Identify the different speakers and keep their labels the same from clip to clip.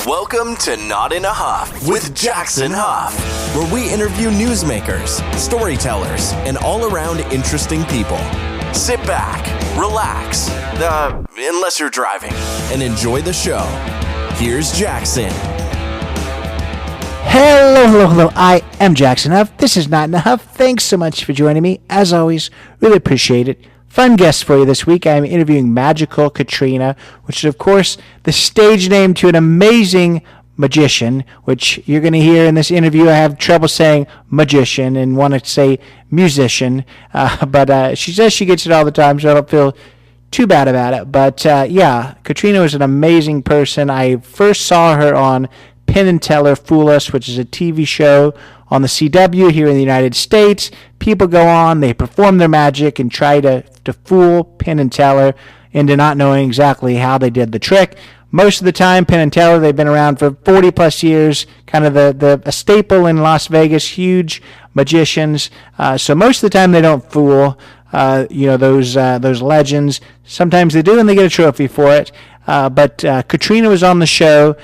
Speaker 1: Welcome to Not in a Huff with Jackson Huff, where we interview newsmakers, storytellers, and all-around interesting people. Sit back, relax, unless you're driving, and enjoy the show. Here's Jackson.
Speaker 2: Hello. I am Jackson Huff. This is Not in a Huff. Thanks so much for joining me. As always, really appreciate it. Fun guest for you this week. I'm interviewing Magical Katrina, which is, of course, the stage name to an amazing magician, which you're going to hear in this interview. I have trouble saying magician and want to say musician, but she says she gets it all the time, so I don't feel too bad about it. But yeah, Katrina was an amazing person. I first saw her on Penn and Fool Us, which is a TV show on the CW here in the United States. People go on, they perform their magic and try to fool Penn and Teller into not knowing exactly how they did the trick. Most of the time, Penn and Teller, they've been around for 40 plus years, kind of a staple in Las Vegas, huge magicians. So most of the time they don't fool those legends. Sometimes they do and they get a trophy for it. But Katrina was on the show.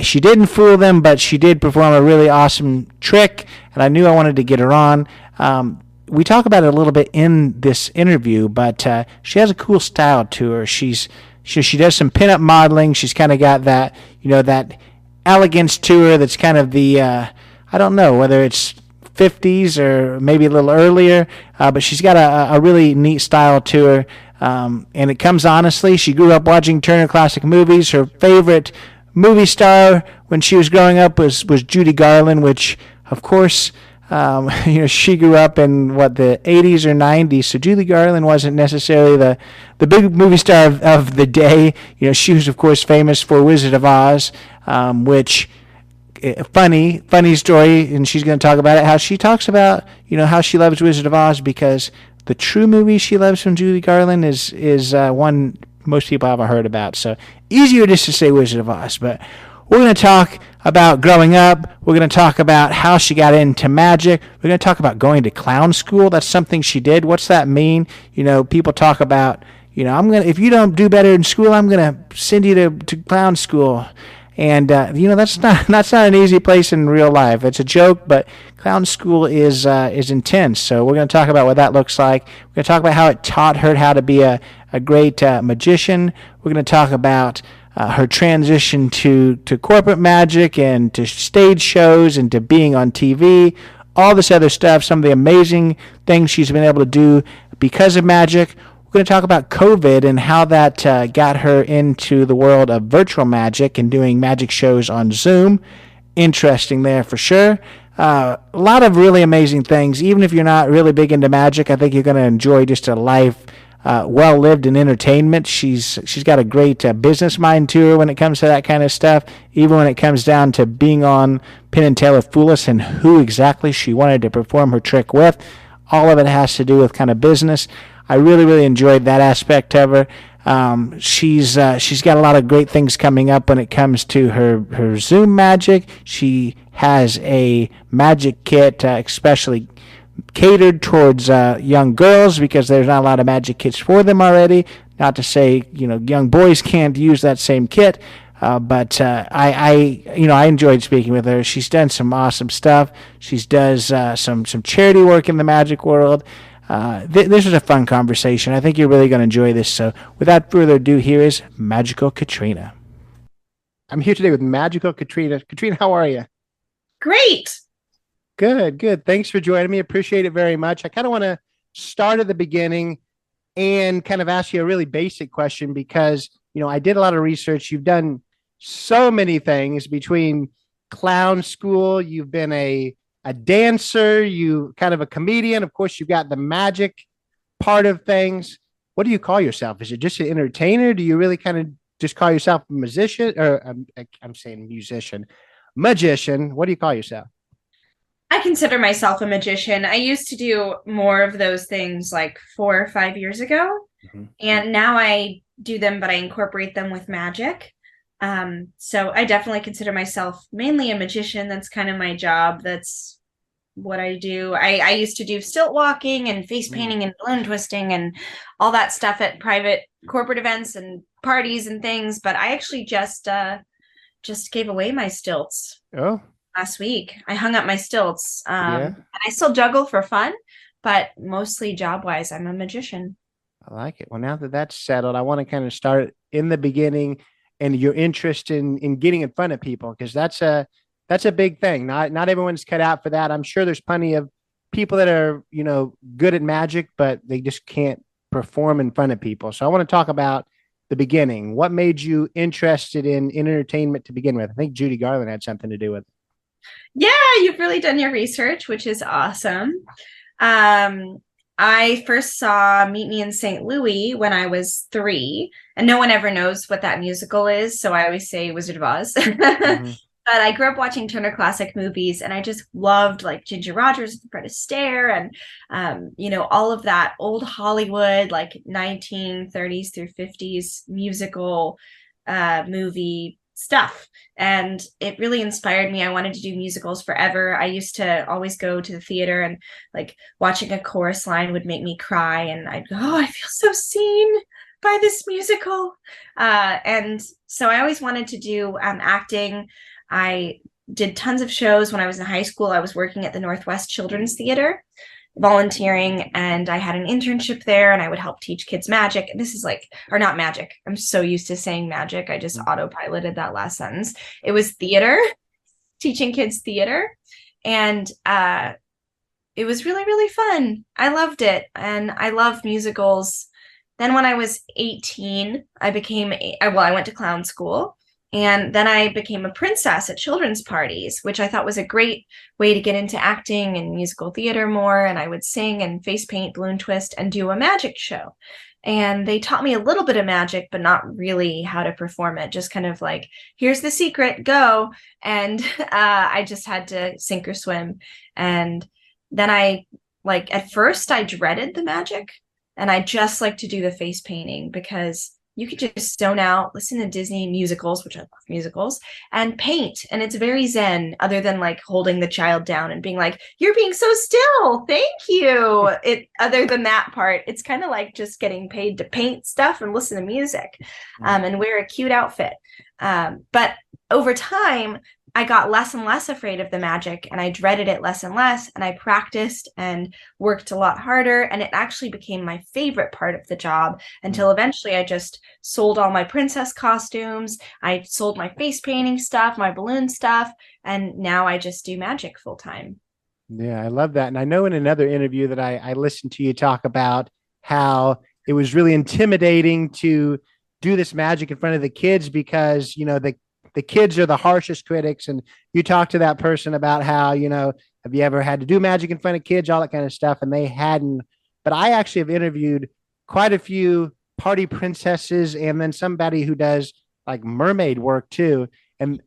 Speaker 2: She didn't fool them, but she did perform a really awesome trick, and I knew I wanted to get her on. We talk about it a little bit in this interview, but she has a cool style to her. She does some pinup modeling. She's kind of got that, that elegance to her that's kind of the, I don't know whether it's 50s or maybe a little earlier, but she's got a really neat style to her. And it comes honestly. She grew up watching Turner Classic Movies. Her favorite movie star when she was growing up was Judy Garland, which, of course, she grew up in the 80s or 90s. So Judy Garland wasn't necessarily the big movie star of the day. She was, of course, famous for Wizard of Oz, which funny story, and she's going to talk about it. How she talks about how she loves Wizard of Oz because the true movie she loves from Judy Garland is one most people haven't heard about. So easier just to say Wizard of Oz. But we're going to talk about growing up. We're going to talk about how she got into magic. We're going to talk about going to clown school. That's something she did. What's that mean? People talk about, if you don't do better in school, I'm going to send you to clown school. And, that's not an easy place in real life. It's a joke, but clown school is intense. So we're going to talk about what that looks like. We're going to talk about how it taught her how to be a great magician. We're going to talk about her transition to corporate magic and to stage shows and to being on TV, all this other stuff, some of the amazing things she's been able to do because of magic. We're going to talk about COVID and how that got her into the world of virtual magic and doing magic shows on Zoom. Interesting there for sure. A lot of really amazing things. Even if you're not really big into magic, I think you're going to enjoy just a life well lived in entertainment. She's got a great business mind to her when it comes to that kind of stuff. Even when it comes down to being on Penn and Fool Us and who exactly she wanted to perform her trick with, all of it has to do with kind of business. I really, really enjoyed that aspect of her. She's got a lot of great things coming up when it comes to her Zoom magic. She has a magic kit, especially catered towards young girls because there's not a lot of magic kits for them already. Not to say young boys can't use that same kit, but I enjoyed speaking with her. She's done some awesome stuff. She does some charity work in the magic world. This was a fun conversation. I think you're really going to enjoy this. So without further ado, here is Magical Katrina. I'm here today with Magical Katrina. Katrina, how are you?
Speaker 3: Great.
Speaker 2: Good. Thanks for joining me. Appreciate it very much. I kind of want to start at the beginning and kind of ask you a really basic question because, I did a lot of research. You've done so many things between clown school. You've been a dancer, you kind of a comedian. Of course, you've got the magic part of things. What do you call yourself? Is it just an entertainer? Do you really kind of just call yourself a musician? Or I'm saying musician, magician. What do you call yourself?
Speaker 3: I consider myself a magician. I used to do more of those things like 4 or 5 years ago. Mm-hmm. And now I do them, but I incorporate them with magic. So I definitely consider myself mainly a magician. That's kind of my job. That's what I do. I used to do stilt walking and face painting and balloon twisting and all that stuff at private corporate events and parties and things. But I actually just just gave away my stilts
Speaker 2: Oh,
Speaker 3: last week. I hung up my stilts.
Speaker 2: yeah.
Speaker 3: And I still juggle for fun, but mostly job wise, I'm a magician.
Speaker 2: I like it. Well, now that that's settled, I want to kind of start in the beginning and your interest in getting in front of people, because that's a big thing. Not everyone's cut out for that. I'm sure there's plenty of people that are, good at magic, but they just can't perform in front of people. So I want to talk about the beginning. What made you interested in entertainment to begin with? I think Judy Garland had something to do with it.
Speaker 3: Yeah, you've really done your research, which is awesome. Um, I first saw Meet Me in St. Louis when I was 3, and no one ever knows what that musical is, so I always say Wizard of Oz.
Speaker 2: Mm-hmm.
Speaker 3: But I grew up watching Turner Classic Movies, and I just loved like Ginger Rogers, Fred Astaire, and all of that old Hollywood, like 1930s through 50s musical movie stuff. And it really inspired me. I wanted to do musicals forever. I used to always go to the theater, and like watching a chorus line would make me cry, and I'd go, oh, I feel so seen by this musical. And so I always wanted to do acting. I did tons of shows when I was in high school. I was working at the Northwest Children's Theater, volunteering, and I had an internship there, and I would help teach kids magic. And this is or not magic. I'm so used to saying magic. I just autopiloted that last sentence. It was theater, teaching kids theater. And it was really, really fun. I loved it. And I love musicals. Then when I was 18, I went to clown school. And then I became a princess at children's parties, which I thought was a great way to get into acting and musical theater more. And I would sing and face paint, balloon twist, and do a magic show. And they taught me a little bit of magic, but not really how to perform it. Just kind of like, here's the secret, go. And I just had to sink or swim. And then at first I dreaded the magic. And I just like to do the face painting, because you could just zone out, listen to Disney musicals, which I love musicals, and paint. And it's very zen, other than like holding the child down and being like, you're being so still. Thank you. Other than that part, it's kind of like just getting paid to paint stuff and listen to music and wear a cute outfit. But over time, I got less and less afraid of the magic, and I dreaded it less and less, and I practiced and worked a lot harder, and it actually became my favorite part of the job, until eventually I just sold all my princess costumes. I sold my face painting stuff, my balloon stuff, and now I just do magic full time.
Speaker 2: Yeah, I love that. And I know in another interview that I listened to you talk about how it was really intimidating to do this magic in front of the kids, because, the kids are the harshest critics. And you talk to that person about how, have you ever had to do magic in front of kids, all that kind of stuff. And they hadn't. But I actually have interviewed quite a few party princesses, and then somebody who does like mermaid work too. And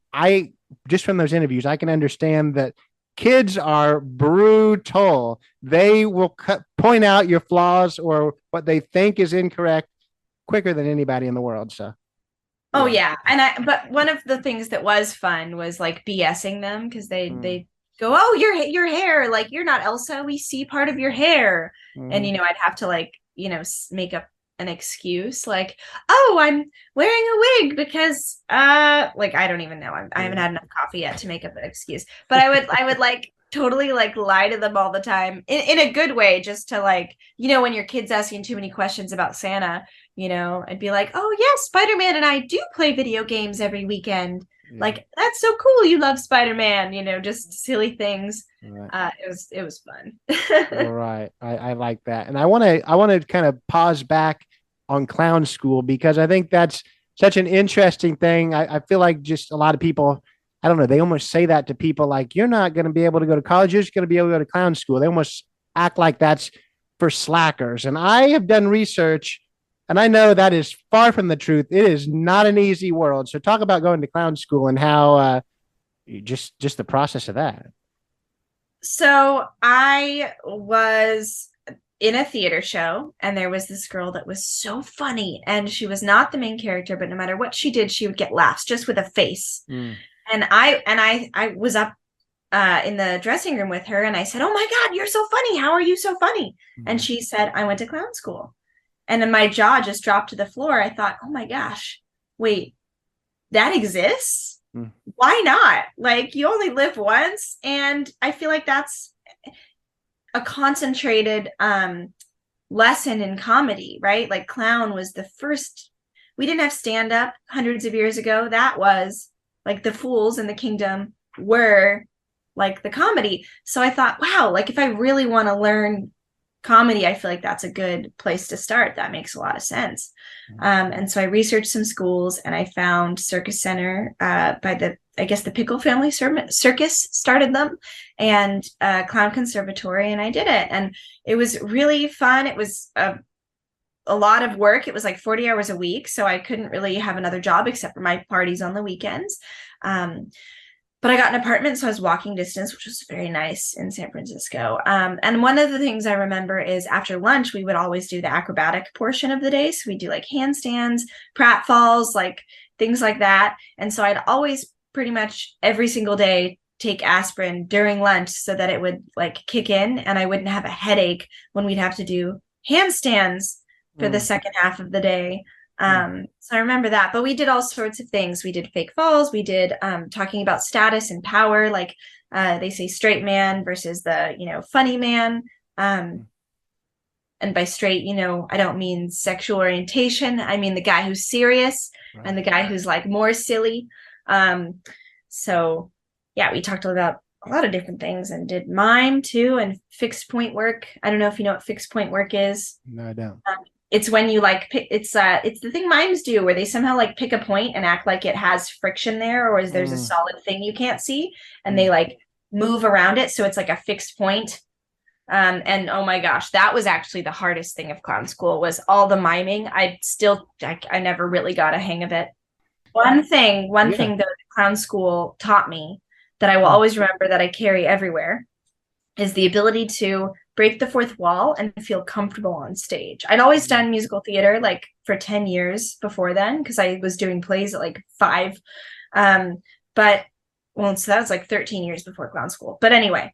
Speaker 2: just from those interviews, I can understand that kids are brutal. They will point out your flaws or what they think is incorrect quicker than anybody in the world. So.
Speaker 3: Oh yeah. But one of the things that was fun was like BSing them, because they go, oh, your hair, like, you're not Elsa, we see part of your hair. And I'd have to make up an excuse, like, oh, I'm wearing a wig because I don't even know, I haven't had enough coffee yet to make up an excuse. But I would like totally like lie to them all the time in a good way, just to when your kid's asking too many questions about Santa, I'd be like, oh yeah, Spider-Man and I do play video games every weekend. Yeah. Like, that's so cool, you love Spider-Man, just silly things. Right. It was fun.
Speaker 2: All right. I like that. And I want to kind of pause back on clown school, because I think that's such an interesting thing. I feel like just a lot of people, I don't know, they almost say that to people, like, you're not going to be able to go to college, you're just going to be able to go to clown school. They almost act like that's for slackers. And I have done research, and I know that is far from the truth. It is not an easy world. So talk about going to clown school and how just the process of that.
Speaker 3: So I was in a theater show, and there was this girl that was so funny, and she was not the main character, but no matter what she did, she would get laughs just with a face. And I was up in the dressing room with her, and I said, oh my God, you're so funny. How are you so funny? And she said, I went to clown school. And then my jaw just dropped to the floor. I thought, oh my gosh, wait, that exists? why not? Like, you only live once. And I feel like that's a concentrated lesson in comedy, right? Like, clown was the first. We didn't have stand-up hundreds of years ago. That was like the fools in the kingdom were like the comedy. So I thought, wow, like if I really want to learn comedy, I feel like that's a good place to start. That makes a lot of sense. And so I researched some schools, and I found Circus Center I guess the Pickle Family Circus started them, and Clown Conservatory, and I did it. And it was really fun. It was a lot of work. It was like 40 hours a week. So I couldn't really have another job except for my parties on the weekends. But I got an apartment, so I was walking distance, which was very nice in San Francisco. And one of the things I remember is after lunch, we would always do the acrobatic portion of the day. So we do like handstands, pratfalls, like things like that. And so I'd always pretty much every single day take aspirin during lunch so that it would like kick in and I wouldn't have a headache when we'd have to do handstands for the second half of the day. So I remember that, but we did all sorts of things. We did fake falls. We did talking about status and power, like they say straight man versus the, funny man. And by straight, I don't mean sexual orientation. I mean the guy who's serious and the guy who's like more silly. So yeah, we talked about a lot of different things and did mime too, and fixed point work. I don't know if you know what fixed point work is.
Speaker 2: No, I don't.
Speaker 3: It's when you like pick, it's the thing mimes do where they somehow like pick a point and act like it has friction there, or is there's a solid thing you can't see, and they like move around it, so it's like a fixed point. And oh my gosh, that was actually the hardest thing of clown school, was all the miming. I never really got a hang of it. One thing though that clown school taught me that I will always remember, that I carry everywhere, is the ability to break the fourth wall and feel comfortable on stage. I'd always done musical theater like for 10 years before then, because I was doing plays at like 5. So that was like 13 years before clown school. But anyway,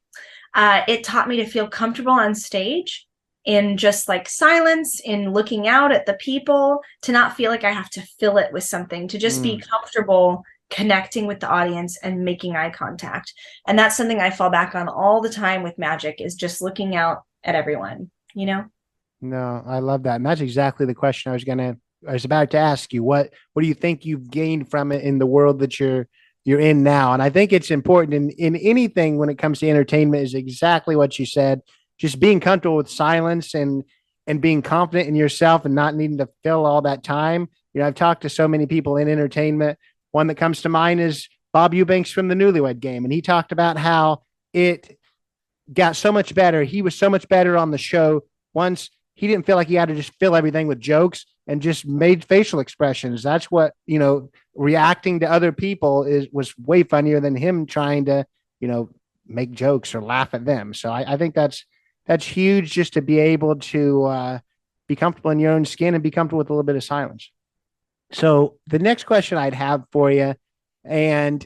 Speaker 3: it taught me to feel comfortable on stage, in just like silence, in looking out at the people, to not feel like I have to fill it with something, to just be comfortable connecting with the audience and making eye contact. And that's something I fall back on all the time with magic, is just looking out at everyone, No,
Speaker 2: I love that. And that's exactly the question I was about to ask you. What do you think you've gained from it in the world that you're in now? And I think it's important in anything when it comes to entertainment, is exactly what you said. Just being comfortable with silence and being confident in yourself and not needing to fill all that time. I've talked to so many people in entertainment. One that comes to mind is Bob Eubanks from the Newlywed Game. And he talked about how it got so much better. He was so much better on the show once he didn't feel like he had to just fill everything with jokes and just made facial expressions. That's what, reacting to other people was way funnier than him trying to, make jokes or laugh at them. So I think that's huge, just to be able to be comfortable in your own skin and be comfortable with a little bit of silence. So the next question I'd have for you, and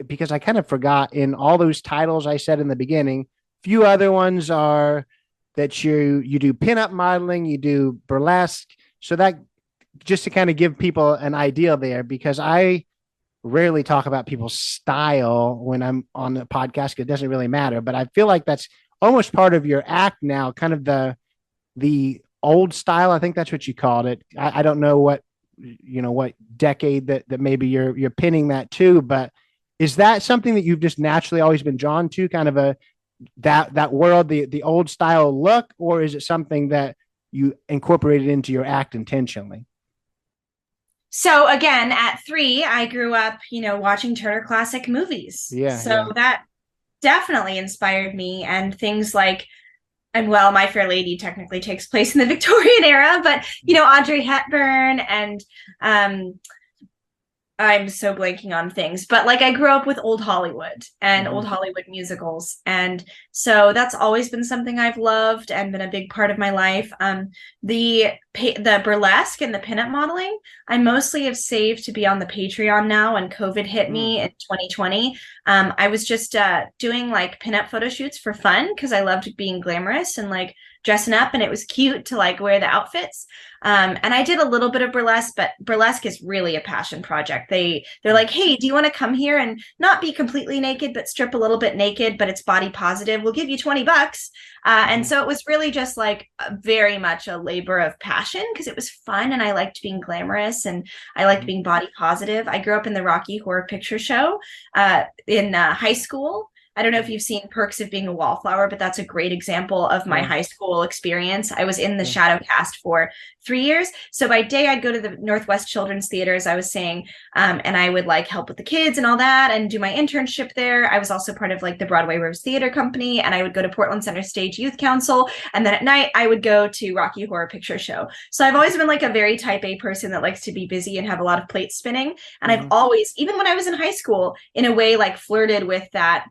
Speaker 2: because I kind of forgot, in all those titles I said in the beginning, few other ones are that you do pinup modeling, you do burlesque. So that, just to kind of give people an idea there, because I rarely talk about people's style when I'm on the podcast, it doesn't really matter, but I feel like that's almost part of your act now, kind of the old style. I think that's what you called it. I don't know what decade that maybe you're pinning that to, but is that something that you've just naturally always been drawn to, kind of that world, the old style look, or is it something that you incorporated into your act intentionally?
Speaker 3: So again, at 3, I grew up, watching Turner Classic Movies. That definitely inspired me, and things like, and well, My Fair Lady technically takes place in the Victorian era, but Audrey Hepburn, and I'm so blanking on things, but like I grew up with old Hollywood and old Hollywood musicals. And so that's always been something I've loved and been a big part of my life. The burlesque and the pinup modeling, I mostly have saved to be on the Patreon now. When COVID hit me in 2020, I was just doing like pinup photo shoots for fun, because I loved being glamorous and like dressing up, and it was cute to like wear the outfits. And I did a little bit of burlesque, but burlesque is really a passion project. They're like, hey, do you want to come here and not be completely naked, but strip a little bit naked, but it's body positive? We'll give you $20. And so it was really just like very much a labor of passion because it was fun and I liked being glamorous and I liked being body positive. I grew up in the Rocky Horror Picture Show in high school. I don't know if you've seen Perks of Being a Wallflower, but that's a great example of my high school experience. I was in the shadow cast for 3 years. So by day, I'd go to the Northwest Children's Theater, as I was saying, and I would like help with the kids and all that and do my internship there. I was also part of like the Broadway Rose Theater Company, and I would go to Portland Center Stage Youth Council. And then at night, I would go to Rocky Horror Picture Show. So I've always been like a very type A person that likes to be busy and have a lot of plates spinning. And I've always, even when I was in high school, in a way like flirted with that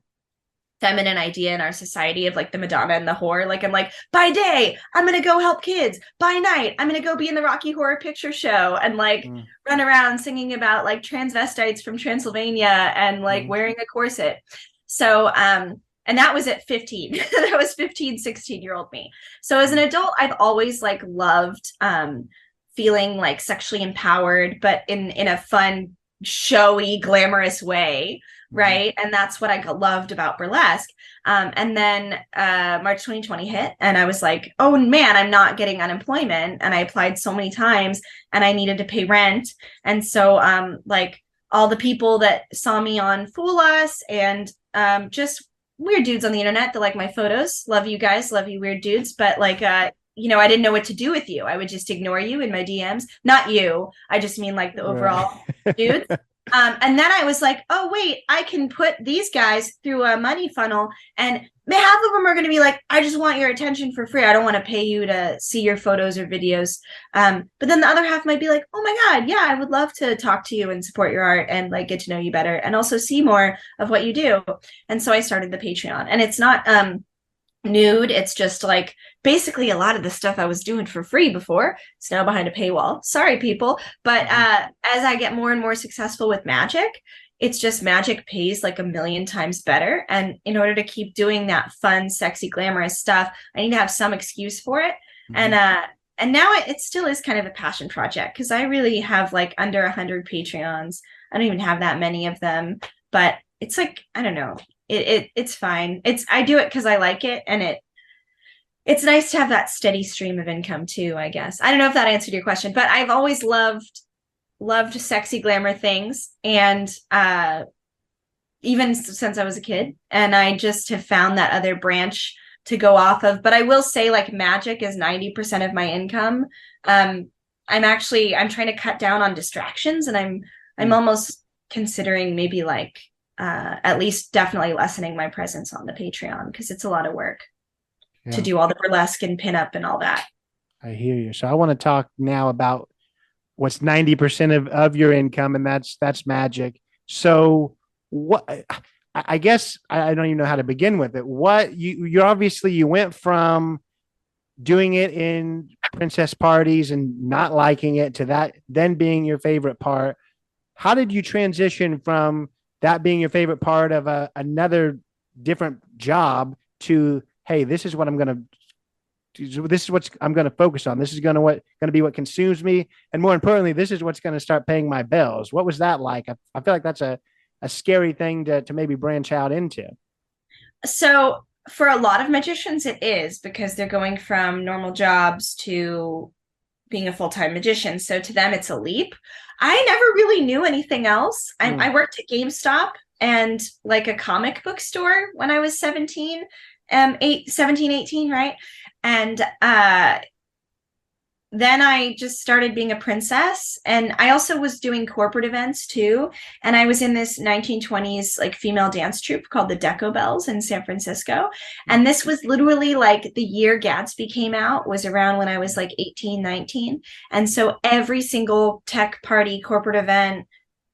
Speaker 3: feminine idea in our society of like the Madonna and the whore. Like I'm like, by day, I'm going to go help kids. By night, I'm going to go be in the Rocky Horror Picture Show and like run around singing about like transvestites from Transylvania and like wearing a corset. So, and that was at 15. That was 15, 16-year-old me. So as an adult, I've always like loved feeling like sexually empowered, but in a fun, showy, glamorous way. Right. And that's what I loved about burlesque. And then March 2020 hit and I was like, oh man, I'm not getting unemployment. And I applied so many times and I needed to pay rent. And so like all the people that saw me on Fool Us and just weird dudes on the internet that like my photos. Love you guys. Love you, weird dudes. But like, you know, I didn't know what to do with you. I would just ignore you in my DMs. Not you. I just mean like the overall dudes. And then I was like, oh, wait, I can put these guys through a money funnel and half of them are going to be like, I just want your attention for free. I don't want to pay you to see your photos or videos. But then the other half might be like, oh my God, yeah, I would love to talk to you and support your art and like get to know you better and also see more of what you do. And so I started the Patreon, and it's not nude. It's just like basically a lot of the stuff I was doing for free before. It's now behind a paywall. Sorry, people. But as I get more and more successful with magic, it's just magic pays like a million times better. And in order to keep doing that fun, sexy, glamorous stuff, I need to have some excuse for it. And now it still is kind of a passion project because I really have like under 100 Patreons. I don't even have that many of them, but it's like, I don't know. It's fine. I do it because I like it, and it's nice to have that steady stream of income too, I guess. I don't know if that answered your question, but I've always loved sexy glamour things, and even since I was a kid, and I just have found that other branch to go off of. But I will say like magic is 90% of my income. I'm trying to cut down on distractions, and I'm almost considering maybe like at least definitely lessening my presence on the Patreon because it's a lot of work to do all the burlesque and pinup and all that.
Speaker 2: I hear you. So I want to talk now about what's 90% of your income, and that's magic. So what, I guess I don't even know how to begin with it. What you obviously you went from doing it in princess parties and not liking it to that then being your favorite part. How did you transition from that being your favorite part of another different job to, hey, this is what I'm going to focus on. This is going to be what consumes me. And more importantly, this is what's going to start paying my bills. What was that like? I feel like that's a scary thing to maybe branch out into.
Speaker 3: So for a lot of magicians, it is because they're going from normal jobs to being a full-time magician. So to them, it's a leap. I never really knew anything else. I worked at GameStop and like a comic book store when I was 17, 18, right? And then I just started being a princess. And I also was doing corporate events too. And I was in this 1920s like female dance troupe called the Deco Bells in San Francisco. And this was literally like the year Gatsby came out was around when I was like 18, 19. And so every single tech party corporate event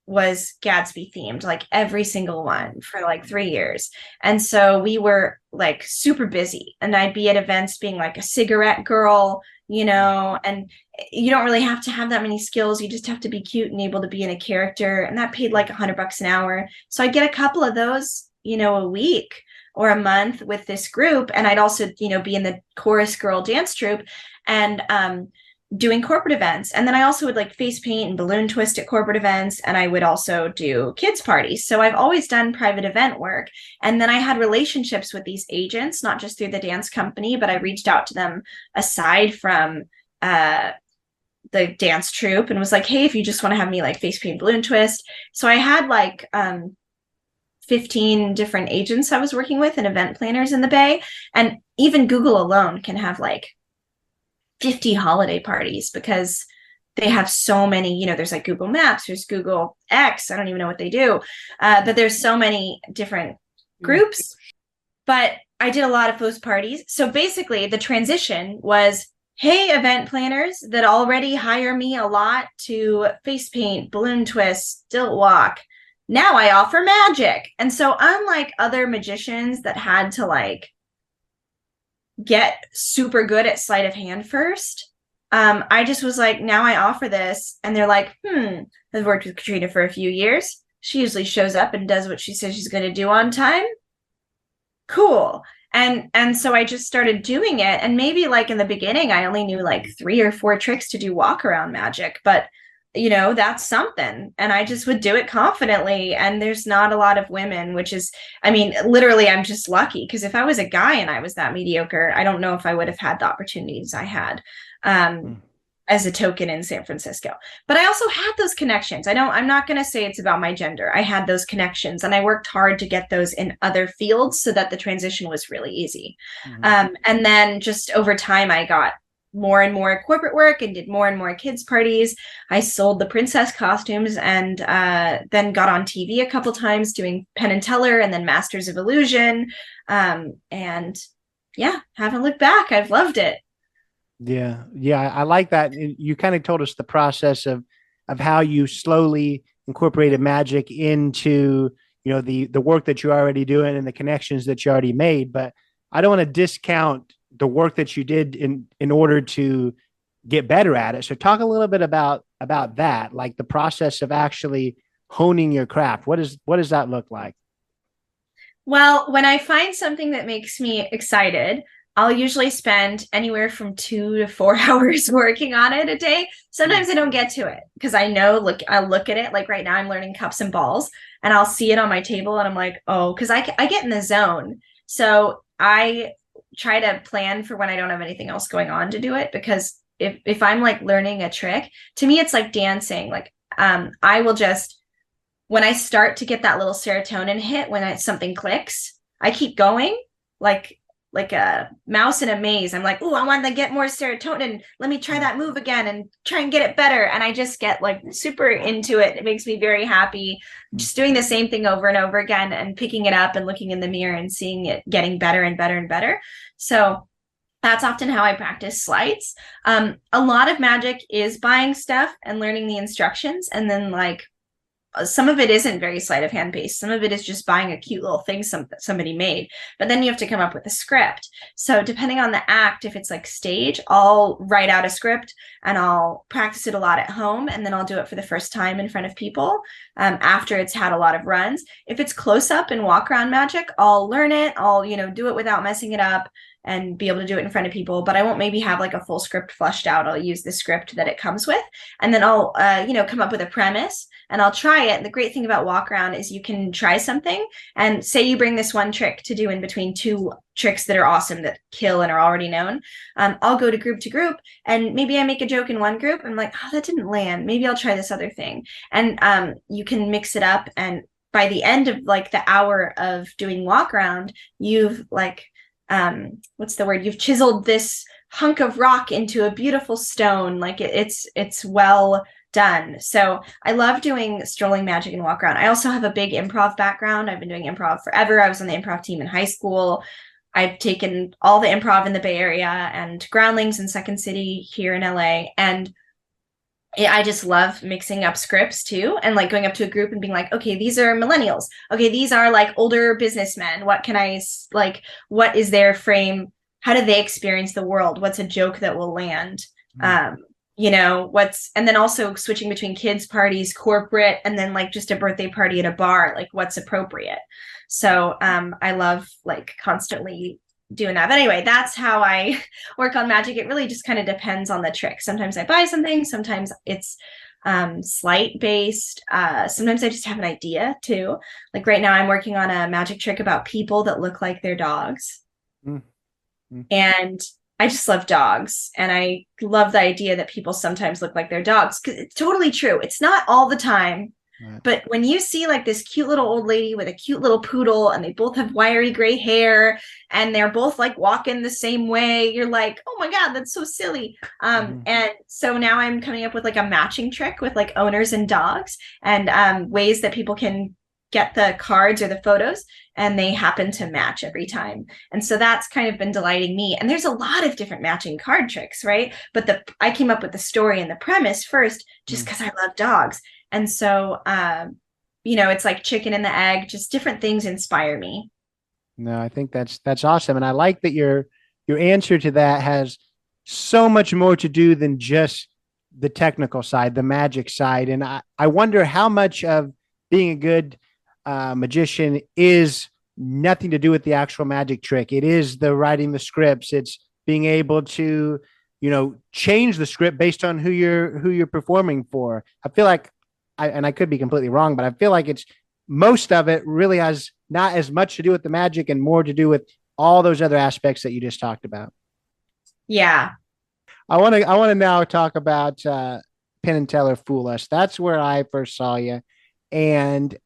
Speaker 3: was Gatsby themed, like every single one for like 3 years. And so we were like super busy, and I'd be at events being like a cigarette girl, you know, and you don't really have to have that many skills. You just have to be cute and able to be in a character. And that paid like $100 an hour. So I get a couple of those, you know, a week. or a month with this group. And I'd also, be in the chorus girl dance troupe and doing corporate events. And then I also would like face paint and balloon twist at corporate events. And I would also do kids parties. So I've always done private event work. And then I had relationships with these agents, not just through the dance company, but I reached out to them aside from the dance troupe and was like, hey, if you just want to have me like face paint balloon twist. So I had like 15 different agents I was working with and event planners in the Bay. And even Google alone can have like 50 holiday parties because they have so many, there's like Google Maps, there's Google X, I don't even know what they do, but there's so many different groups. But I did a lot of those parties. So basically the transition was, hey, event planners that already hire me a lot to face paint, balloon twist, stilt walk, now I offer magic. And so unlike other magicians that had to like get super good at sleight of hand first, I just was like, now I offer this. And they're like, I've worked with Katrina for a few years. She usually shows up and does what she says she's going to do on time. Cool. And so I just started doing it. And maybe like in the beginning, I only knew like 3 or 4 tricks to do walk around magic, but that's something. And I just would do it confidently. And there's not a lot of women, which is, literally, I'm just lucky because if I was a guy and I was that mediocre, I don't know if I would have had the opportunities I had as a token in San Francisco. But I also had those connections. I'm not going to say it's about my gender. I had those connections and I worked hard to get those in other fields so that the transition was really easy. And then just over time, I got more and more corporate work and did more and more kids parties. I sold the princess costumes and then got on TV a couple times doing Penn and Teller and then Masters of Illusion. And yeah, haven't looked back. I've loved it.
Speaker 2: Yeah. I like that. You kind of told us the process of how you slowly incorporated magic into, the work that you're already doing and the connections that you already made. But I don't want to discount the work that you did in order to get better at it. So talk a little bit about that, like the process of actually honing your craft. What does that look like?
Speaker 3: Well, when I find something that makes me excited, I'll usually spend anywhere from 2 to 4 hours working on it a day. Sometimes I don't get to it because I know, I'll look at it. Like right now I'm learning cups and balls and I'll see it on my table and I'm like, oh, because I get in the zone. So I try to plan for when I don't have anything else going on to do it. Because if I'm like learning a trick, to me, it's like dancing. Like I will just, when I start to get that little serotonin hit, when something clicks, I keep going like a mouse in a maze. I'm like, oh, I want to get more serotonin. Let me try that move again and try and get it better. And I just get like super into it. It makes me very happy. Just doing the same thing over and over again and picking it up and looking in the mirror and seeing it getting better and better and better. So that's often how I practice sleights. A lot of magic is buying stuff and learning the instructions. And then like some of it isn't very sleight of hand based. Some of it is just buying a cute little thing somebody made, but then you have to come up with a script. So depending on the act, if it's like stage, I'll write out a script and I'll practice it a lot at home. And then I'll do it for the first time in front of people after it's had a lot of runs. If it's close up and walk around magic, I'll learn it. I'll, do it without messing it up and be able to do it in front of people, but I won't maybe have like a full script fleshed out. I'll use the script that it comes with, and then I'll, come up with a premise and I'll try it. The great thing about walk around is you can try something and say you bring this one trick to do in between 2 tricks that are awesome, that kill and are already known. I'll go to group and maybe I make a joke in one group. I'm like, oh, that didn't land. Maybe I'll try this other thing. And you can mix it up. And by the end of like the hour of doing walk around, you've like, what's the word? You've chiseled this hunk of rock into a beautiful stone. Like it's well done. So I love doing strolling magic and walk around. I also have a big improv background. I've been doing improv forever. I was on the improv team in high school. I've taken all the improv in the Bay Area and Groundlings in Second City here in LA. And I just love mixing up scripts too, and like going up to a group and being like, okay, these are millennials. Okay, these are like older businessmen. What can I like? What is their frame? How do they experience the world? What's a joke that will land? and then also switching between kids parties, corporate, and then like just a birthday party at a bar, like what's appropriate. So I love like constantly doing that. But anyway, that's how I work on magic. It really just kind of depends on the trick. Sometimes I buy something, sometimes it's sleight based. Sometimes I just have an idea too. Like right now I'm working on a magic trick about people that look like their dogs. Mm-hmm. And I just love dogs, and I love the idea that people sometimes look like their dogs, because it's totally true. It's not all the time, right. But when you see like this cute little old lady with a cute little poodle, and they both have wiry gray hair, and they're both like walking the same way, you're like, oh my God, that's so silly. And so now I'm coming up with like a matching trick with like owners and dogs, and ways that people can get the cards or the photos and they happen to match every time. And so that's kind of been delighting me. And there's a lot of different matching card tricks, right? But I came up with the story and the premise first just because I love dogs. And so, it's like chicken and the egg, just different things inspire me.
Speaker 2: No, I think that's awesome. And I like that your answer to that has so much more to do than just the technical side, the magic side. And I wonder how much of being a good magician is nothing to do with the actual magic trick. It is the writing the scripts. It's being able to, change the script based on who you're performing for. I feel like, and I could be completely wrong, but I feel like it's most of it really has not as much to do with the magic and more to do with all those other aspects that you just talked about.
Speaker 3: Yeah.
Speaker 2: I want to now talk about Penn and Teller Fool Us. That's where I first saw you. And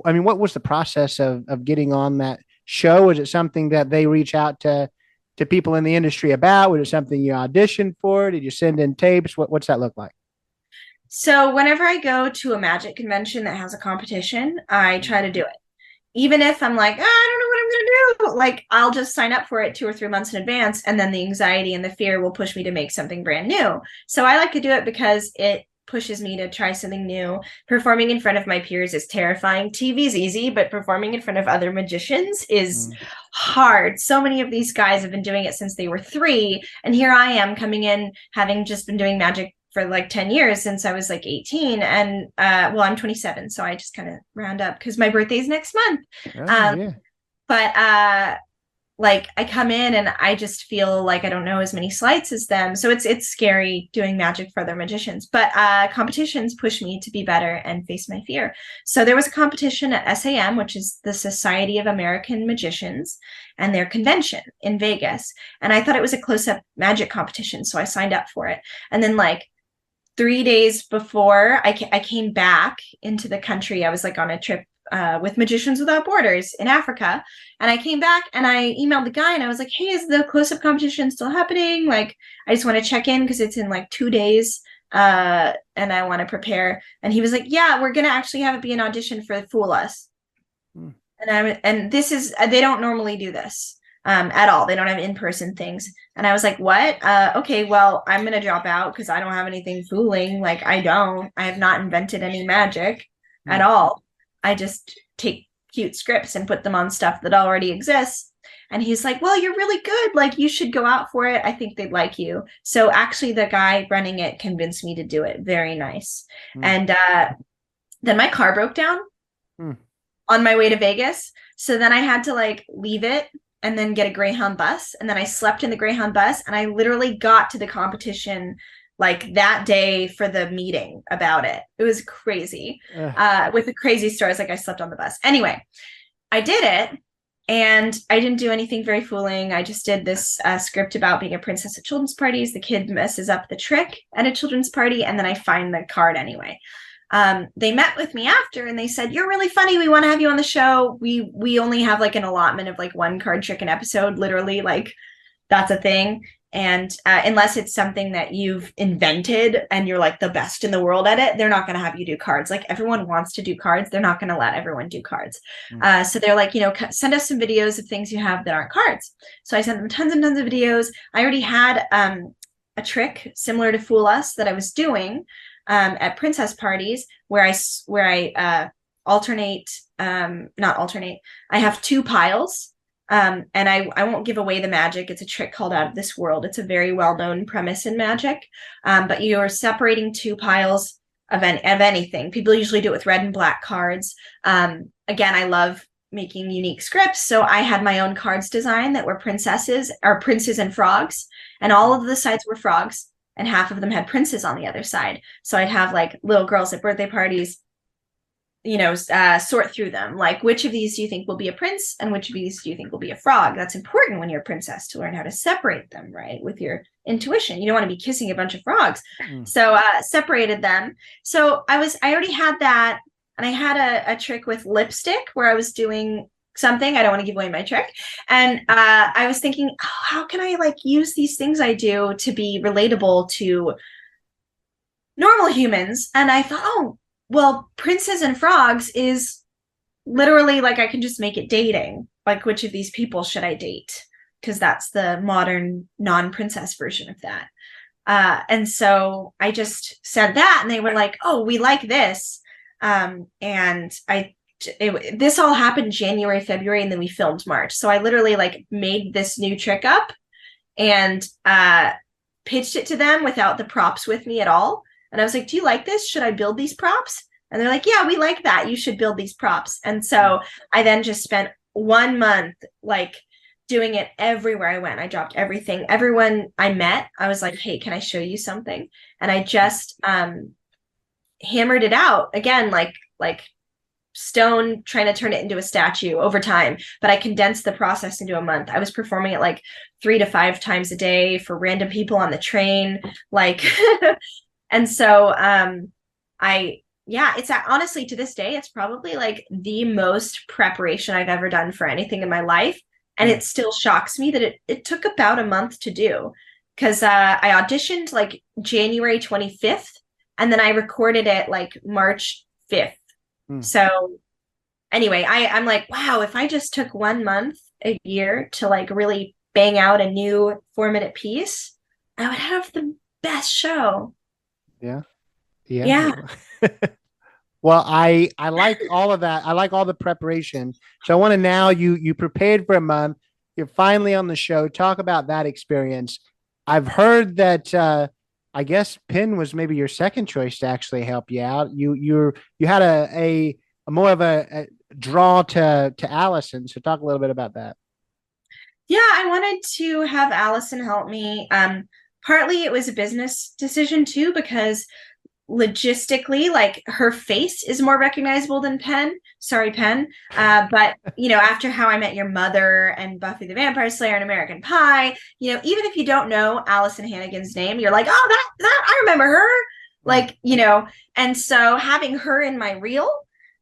Speaker 2: I mean, what was the process of getting on that show? Was it something that they reach out to people in the industry about? Was it something you auditioned for? Did you send in tapes? What's that look like?
Speaker 3: So whenever I go to a magic convention that has a competition, I try to do it. Even if I'm like, I don't know what I'm going to do. Like, I'll just sign up for it 2 or 3 months in advance. And then the anxiety and the fear will push me to make something brand new. So I like to do it because it pushes me to try something new. Performing in front of my peers is terrifying. TV's easy, but performing in front of other magicians is hard. So many of these guys have been doing it since they were 3. And here I am coming in, having just been doing magic for like 10 years since I was like 18. And I'm 27. So I just kind of round up because my birthday's next month. Yeah. But like I come in and I just feel like I don't know as many sleights as them. So it's scary doing magic for other magicians, but competitions push me to be better and face my fear. So there was a competition at SAM, which is the Society of American Magicians, and their convention in Vegas. And I thought it was a close-up magic competition. So I signed up for it. And then like 3 days before I came back into the country, I was like on a trip with Magicians Without Borders in Africa. And I came back and I emailed the guy and I was like, hey, is the close-up competition still happening? Like, I just want to check in because it's in like 2 days and I want to prepare. And he was like, yeah, we're going to actually have it be an audition for Fool Us. And this is, they don't normally do this at all. They don't have in-person things. And I was like, what? Okay, well, I'm going to drop out because I don't have anything fooling. Like, I have not invented any magic at all. I just take cute scripts and put them on stuff that already exists. And he's like, well, you're really good. Like, you should go out for it. I think they'd like you. So actually the guy running it convinced me to do it. Very nice. And then my car broke down on my way to Vegas. So then I had to like leave it and then get a Greyhound bus. And then I slept in the Greyhound bus and I literally got to the competition like that day for the meeting about it. It was crazy. With the crazy stories, like I slept on the bus. Anyway, I did it and I didn't do anything very fooling. I just did this script about being a princess at children's parties. The kid messes up the trick at a children's party and then I find the card anyway. They met with me after and they said, you're really funny. We want to have you on the show. We only have like an allotment of like 1 card trick an episode, literally, like that's a thing. And unless it's something that you've invented and you're like the best in the world at it, they're not going to have you do cards. Like everyone wants to do cards. They're not going to let everyone do cards. So they're like, send us some videos of things you have that aren't cards. So I sent them tons and tons of videos. I already had a trick similar to Fool Us that I was doing at princess parties where I alternate, not alternate. I have 2 piles And I won't give away the magic. It's a trick called Out of This World. It's a very well-known premise in magic. But you're separating two piles of anything. People usually do it with red and black cards. Again, I love making unique scripts. So I had my own cards designed that were princesses or princes and frogs. And all of the sides were frogs. And half of them had princes on the other side. So I'd have like little girls at birthday parties, sort through them. Like, which of these do you think will be a prince and which of these do you think will be a frog? That's important when you're a princess, to learn how to separate them, right? With your intuition. You don't want to be kissing a bunch of frogs. So separated them. So I already had that. And I had a trick with lipstick where I was doing something. I don't want to give away my trick. And I was thinking, how can I like use these things I do to be relatable to normal humans? And I thought, well, princes and frogs is literally like, I can just make it dating. Like, which of these people should I date? Because that's the modern non-princess version of that. And so I just said that, and they were like, oh, we like this. And this all happened January, February, and then we filmed March. So I literally like made this new trick up and pitched it to them without the props with me at all. And I was like, do you like this? Should I build these props? And they're like, yeah, we like that. You should build these props. And so I then just spent 1 month like doing it everywhere I went. I dropped everything. Everyone I met, I was like, hey, can I show you something? And I just hammered it out again, like stone, trying to turn it into a statue over time. But I condensed the process into a month. I was performing it like 3 to 5 times a day for random people on the train. Like, and so it's honestly, to this day, it's probably like the most preparation I've ever done for anything in my life. And it still shocks me that it took about a month to do, because I auditioned like January 25th. And then I recorded it like March 5th. So anyway, I'm like, wow, if I just took 1 month a year to like really bang out a new 4-minute piece, I would have the best show.
Speaker 2: Yeah. Well, I like all of that. I like all the preparation. So I want to now, you prepared for a month. You're finally on the show. Talk about that experience. I've heard that I guess Penn was maybe your second choice to actually help you out. You had a more of a draw to Allison. So talk a little bit about that.
Speaker 3: Yeah, I wanted to have Allison help me. Partly it was a business decision too, because logistically, like, her face is more recognizable than Penn. Sorry, Penn. But after How I Met Your Mother and Buffy the Vampire Slayer and American Pie, even if you don't know Allison Hannigan's name, you're like, oh, that I remember her. Like, and so having her in my reel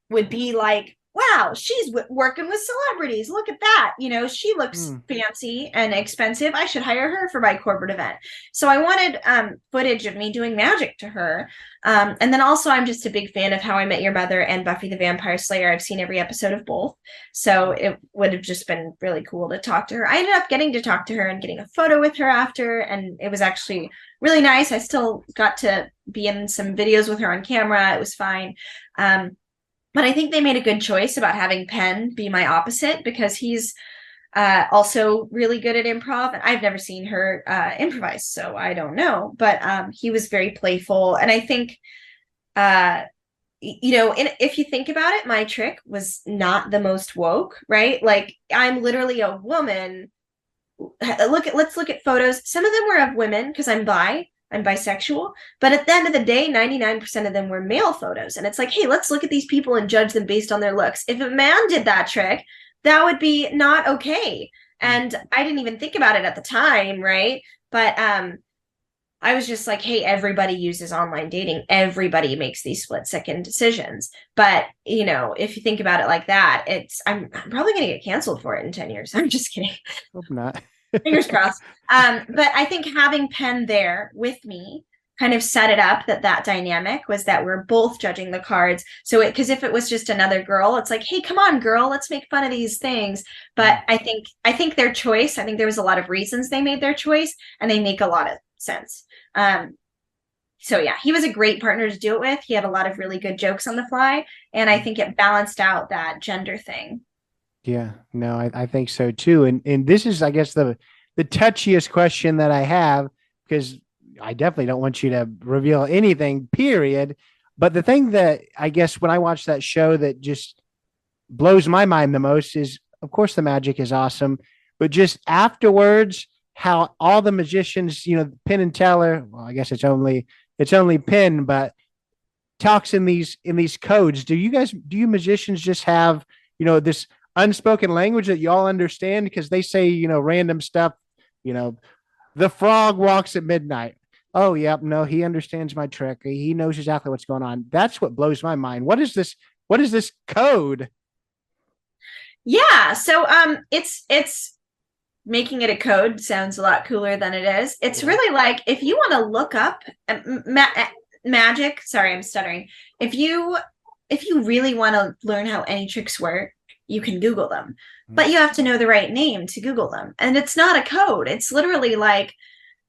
Speaker 3: would be like, wow, she's working with celebrities. Look at that. She looks fancy and expensive. I should hire her for my corporate event. So I wanted footage of me doing magic to her. And then also, I'm just a big fan of How I Met Your Mother and Buffy the Vampire Slayer. I've seen every episode of both. So it would have just been really cool to talk to her. I ended up getting to talk to her and getting a photo with her after. And it was actually really nice. I still got to be in some videos with her on camera. It was fine. But I think they made a good choice about having Penn be my opposite, because he's also really good at improv. And I've never seen her improvise, so I don't know. But he was very playful. And I think, if you think about it, my trick was not the most woke, right? Like, I'm literally a woman. Let's look at photos. Some of them were of women because I'm bisexual, but at the end of the day, 99% of them were male photos. And it's like, hey, let's look at these people and judge them based on their looks. If a man did that trick, that would be not okay. And I didn't even think about it at the time, right? But I was just like, hey, everybody uses online dating. Everybody makes these split-second decisions. But, if you think about it like that, I'm probably going to get canceled for it in 10 years. I'm just kidding.
Speaker 2: Hope not.
Speaker 3: Fingers crossed. But I think having Penn there with me kind of set it up that dynamic was that we're both judging the cards. So because if it was just another girl, it's like, hey, come on, girl, let's make fun of these things. But I think their choice, I think there was a lot of reasons they made their choice, and they make a lot of sense. So yeah, he was a great partner to do it with. He had a lot of really good jokes on the fly, and I think it balanced out that gender thing.
Speaker 2: Yeah, no, I think so too. And this is, I guess, the touchiest question that I have, because I definitely don't want you to reveal anything, period. But the thing that I guess when I watch that show that just blows my mind the most is, of course, the magic is awesome, but just afterwards, how all the magicians, Penn and Teller, well, I guess it's only Penn, but talks in these codes. Do you magicians just have, this unspoken language that y'all understand? Because they say, random stuff, you know, the frog walks at midnight. Oh, yep, no, he understands my trick. He knows exactly what's going on. That's what blows my mind. What is this? What is this code?
Speaker 3: Yeah, so it's making it a code sounds a lot cooler than it is. It's really like if you want to look up magic, sorry, I'm stuttering. If you really want to learn how any tricks work, you can Google them. But you have to know the right name to Google them. And it's not a code. It's literally like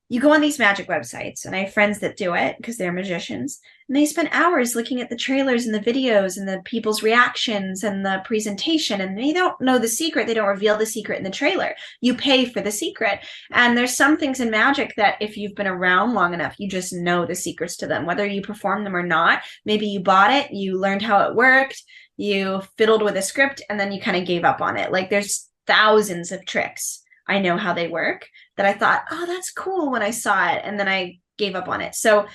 Speaker 3: you go on these magic websites, and I have friends that do it because they're magicians, and they spend hours looking at the trailers and the videos and the people's reactions and the presentation, and they don't know the secret. They don't reveal the secret in the trailer. You pay for the secret. And there's some things in magic that if you've been around long enough, you just know the secrets to them, whether you perform them or not. Maybe you bought it, you learned how it worked, you fiddled with a script, and then you kind of gave up on it. Like there's thousands of tricks I know how they work that I thought, oh, that's cool when I saw it. And then I gave up on it. So,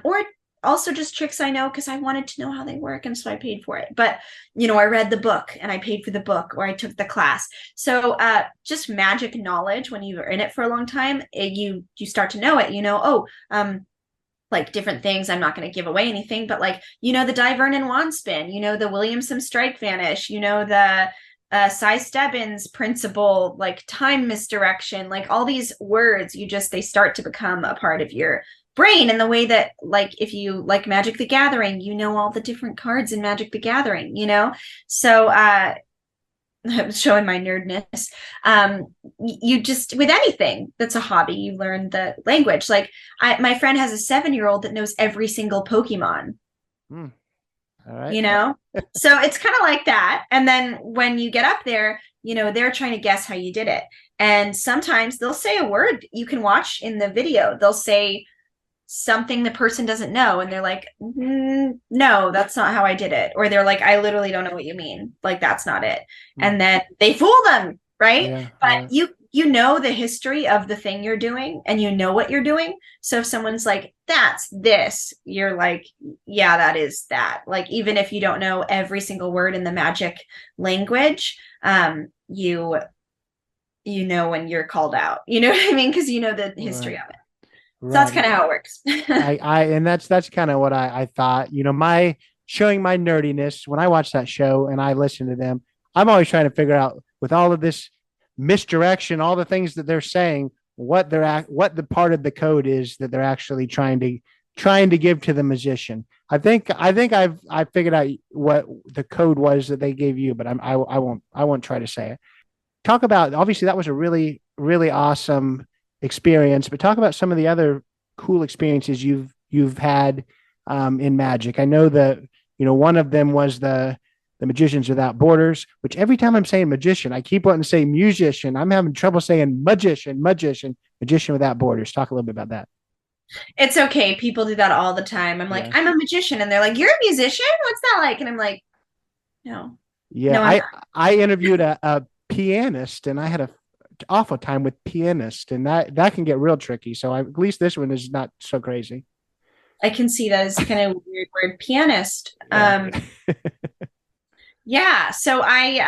Speaker 3: or also just tricks I know because I wanted to know how they work. And so I paid for it. But, I read the book and I paid for the book, or I took the class. So just magic knowledge, when you're in it for a long time, you start to know it, like different things. I'm not going to give away anything, but like, the Di Vernon wand spin, the Williamson strike vanish, the Cy Stebbins principle, like time misdirection, like all these words, they start to become a part of your brain in the way that, like, if you like Magic the Gathering, all the different cards in Magic the Gathering, So I'm showing my nerdness. You just, with anything that's a hobby, you learn the language. Like my friend has a 7-year-old that knows every single Pokemon.
Speaker 2: All right.
Speaker 3: So it's kind of like that. And then when you get up there, they're trying to guess how you did it. And sometimes they'll say a word you can watch in the video. They'll say something the person doesn't know. And they're like, no, that's not how I did it. Or they're like, I literally don't know what you mean. Like, that's not it. And then they fool them. Right.
Speaker 2: Yeah,
Speaker 3: but you know the history of the thing you're doing, and you know what you're doing. So if someone's like, that's this, you're like, yeah, that is that. Like, even if you don't know every single word in the magic language, you know when you're called out, you know what I mean? Because you know the history of it. So that's kind of how it works.
Speaker 2: And that's kind of what I thought, my showing my nerdiness when I watch that show and I listen to them. I'm always trying to figure out, with all of this misdirection, all the things that they're saying, what the part of the code is that they're actually trying to give to the magician. I think I've figured out what the code was that they gave you, but I won't try to say it. Talk about, obviously that was a really, really awesome experience, but talk about some of the other cool experiences you've had in magic. I know that one of them was the Magicians Without Borders, which every time I'm saying magician, I keep wanting to say musician. I'm having trouble saying magician Without Borders. Talk a little bit about that.
Speaker 3: It's okay. People do that all the time. I'm like, I'm a magician. And they're like, you're a musician? What's that like? And I'm like, no.
Speaker 2: Yeah, no, I interviewed a pianist, and I had a awful time with pianist, and that can get real tricky. So at least this one is not so crazy.
Speaker 3: I can see that as kind of a weird word, pianist. Yeah, so I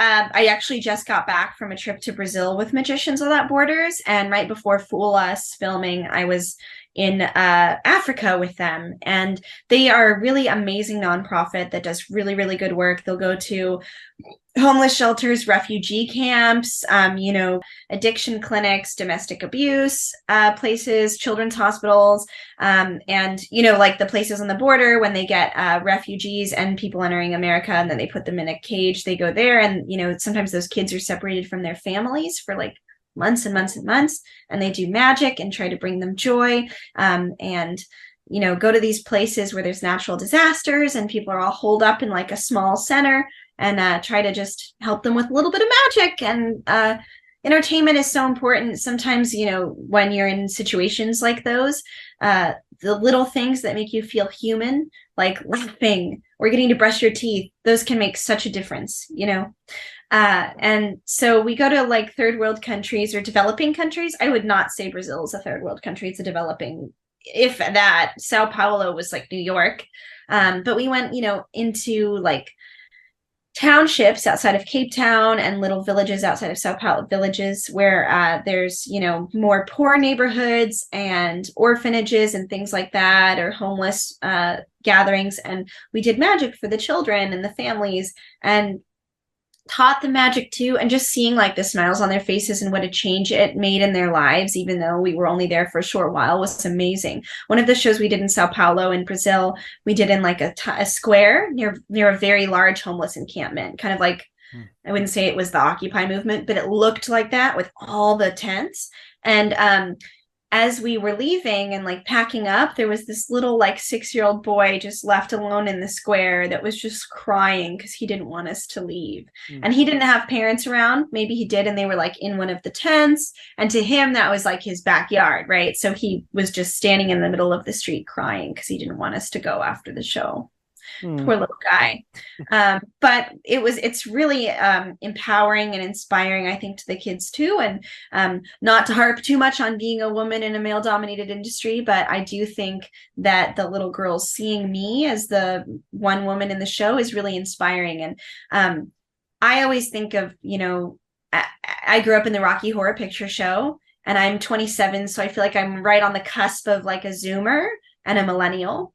Speaker 3: actually just got back from a trip to Brazil with Magicians Without Borders, and right before Fool Us filming, I was in Africa with them, and they are a really amazing nonprofit that does really, really good work. They'll go to homeless shelters, refugee camps, addiction clinics, domestic abuse places, children's hospitals, and like the places on the border when they get refugees and people entering America, and then they put them in a cage. They go there, and sometimes those kids are separated from their families for like months and months and months, and they do magic and try to bring them joy, and go to these places where there's natural disasters and people are all holed up in like a small center, and try to just help them with a little bit of magic. And entertainment is so important. Sometimes, when you're in situations like those, the little things that make you feel human, like laughing or getting to brush your teeth, those can make such a difference, and so we go to like third world countries or developing countries. I would not say Brazil is a third world country. It's a developing, if that. Sao Paulo was like New York. But we went, into like townships outside of Cape Town and little villages outside of Sao Paulo, villages where there's, more poor neighborhoods and orphanages and things like that, or homeless gatherings. And we did magic for the children and the families and taught them magic too. And just seeing like the smiles on their faces and what a change it made in their lives, even though we were only there for a short while, was amazing. One of the shows we did in Sao Paulo in Brazil, we did in like a square near a very large homeless encampment, kind of like, I wouldn't say it was the Occupy movement, but it looked like that with all the tents. And as we were leaving and like packing up, there was this little like 6-year-old boy just left alone in the square that was just crying because he didn't want us to leave. And he didn't have parents around. Maybe he did, and they were like in one of the tents. And to him, that was like his backyard, right? So he was just standing in the middle of the street crying because he didn't want us to go after the show. Poor little guy. But it's really empowering and inspiring, I think, to the kids too. And not to harp too much on being a woman in a male dominated industry, but I do think that the little girls seeing me as the one woman in the show is really inspiring. And I always think of, I grew up in the Rocky Horror Picture Show, and I'm 27. So I feel like I'm right on the cusp of like a Zoomer and a millennial.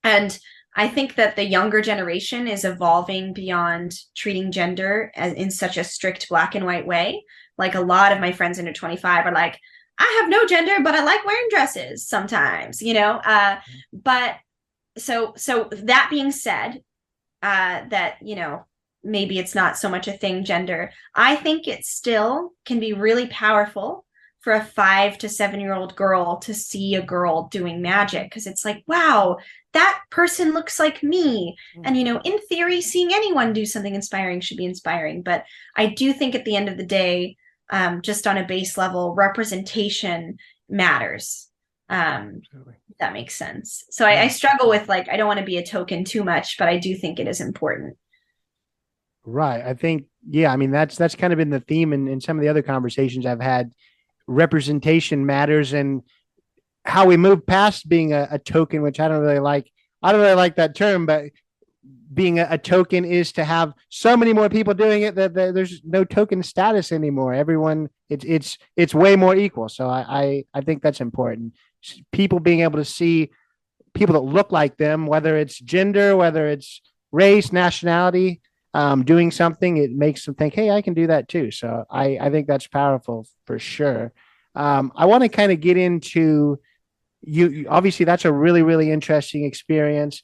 Speaker 3: And I think that the younger generation is evolving beyond treating gender in such a strict black and white way. Like a lot of my friends under 25 are like, I have no gender, but I like wearing dresses sometimes, but so that being said, that, maybe it's not so much a thing, gender. I think it still can be really powerful for a 5 to 7-year-old girl to see a girl doing magic, because it's like, wow, that person looks like me. And, in theory, seeing anyone do something inspiring should be inspiring. But I do think at the end of the day, just on a base level, representation matters. That makes sense. So I struggle with like, I don't want to be a token too much, but I do think it is important.
Speaker 2: Right. I think, yeah, I mean, that's kind of been the theme in some of the other conversations I've had. Representation matters, and how we move past being a token, which I don't really like that term, but being a token is to have so many more people doing it that there's no token status anymore. Everyone, it's way more equal. So I think that's important. People being able to see people that look like them, whether it's gender, whether it's race, nationality, doing something, it makes them think, hey, I can do that too. So I think that's powerful for sure. I want to kind of get into you. Obviously, that's a really, really interesting experience.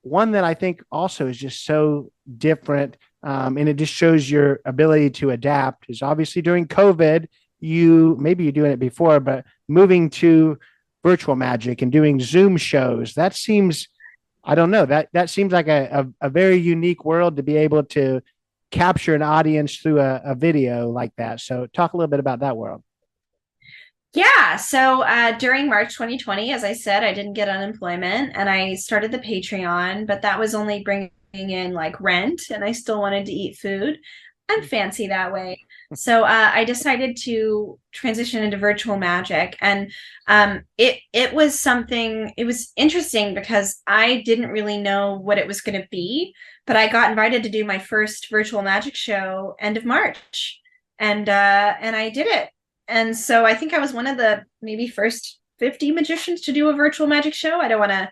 Speaker 2: One that I think also is just so different, and it just shows your ability to adapt, is obviously during COVID, maybe you're doing it before, but moving to virtual magic and doing Zoom shows, that seems, I don't know, that seems like a very unique world to be able to capture an audience through a video like that. So talk a little bit about that world.
Speaker 3: Yeah. So during March 2020, as I said, I didn't get unemployment and I started the Patreon, but that was only bringing in like rent, and I still wanted to eat food. I'm fancy that way. So I decided to transition into virtual magic. And it was interesting because I didn't really know what it was going to be, but I got invited to do my first virtual magic show end of March. And I did it. And so I think I was one of the maybe first 50 magicians to do a virtual magic show. I don't want to